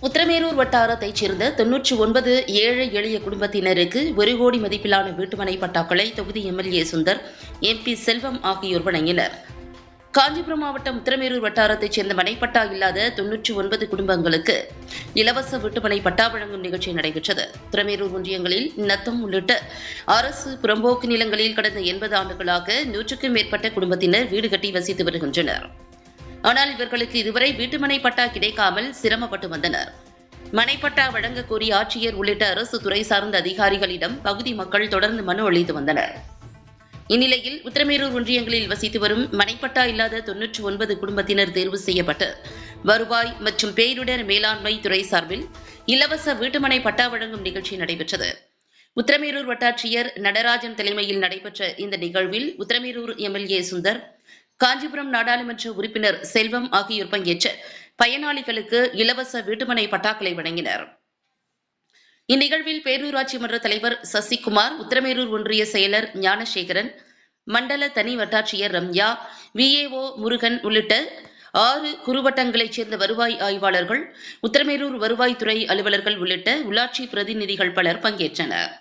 உத்திரமேரூர் வட்டாரத்தைச் சேர்ந்த 99 ஏழை எளிய குடும்பத்தினருக்கு 1 கோடி மதிப்பிலான வீட்டுமனை பட்டாக்களை தொகுதி எம்எல்ஏ சுந்தர், எம்பி செல்வம் ஆகியோர் வழங்கினர். காஞ்சிபுரம் மாவட்டம் உத்திரமேரூர் வட்டாரத்தைச் சேர்ந்த மனைப்பட்டா இல்லாத 99 குடும்பங்களுக்கு இலவச வீட்டுமனை பட்டா வழங்கும் நிகழ்ச்சி நடைபெற்றது. உத்திரமேரூர் ஒன்றியங்களில் நத்தம் உள்ளிட்ட அரசு புறம்போக்கு நிலங்களில் கடந்த 80 ஆண்டுகளாக 100க்கும் மேற்பட்ட குடும்பத்தினர் வீடு கட்டி வசித்து வருகின்றனர். ஆனால் இவர்களுக்கு இதுவரை வீட்டுமனை பட்டா கிடைக்காமல் சிரமப்பட்டு வந்தனர். மனைப்பட்டா வழங்க கோரி ஆட்சியர் உள்ளிட்ட அரசு துறை சார்ந்த அதிகாரிகளிடம் பகுதி மக்கள் தொடர்ந்து மனு அளித்து வந்தனர். இந்நிலையில் உத்திரமேரூர் ஒன்றியங்களில் வசித்து வரும் மனைப்பட்டா இல்லாத 99 குடும்பத்தினர் தேர்வு செய்யப்பட்டு வருவாய் மற்றும் பேரிடர் மேலாண்மை துறை சார்பில் இலவச வீட்டுமனை பட்டா வழங்கும் நிகழ்ச்சி நடைபெற்றது. உத்திரமேரூர் வட்டாட்சியர் நடராஜன் தலைமையில் நடைபெற்ற இந்த நிகழ்வில் உத்திரமேரூர் எம்எல்ஏ சுந்தர், காஞ்சிபுரம் நாடாளுமன்ற உறுப்பினர் செல்வம் ஆகியோர் பங்கேற்று பயனாளிகளுக்கு இலவச வீட்டுமனை பட்டாக்களை வழங்கினர். இந்நிகழ்வில் பேரூராட்சி மன்ற தலைவர் சசிகுமார், உத்திரமேரூர் ஒன்றிய செயலர் ஞானசேகரன், மண்டல தனி வட்டாட்சியர் ரம்யா, விஏஓ முருகன் உள்ளிட்ட 6 குறுவட்டங்களைச் சேர்ந்த வருவாய் ஆய்வாளர்கள், உத்திரமேரூர் வருவாய்த்துறை அலுவலர்கள் உள்ளிட்ட உள்ளாட்சி பிரதிநிதிகள் பலர் பங்கேற்றனர்.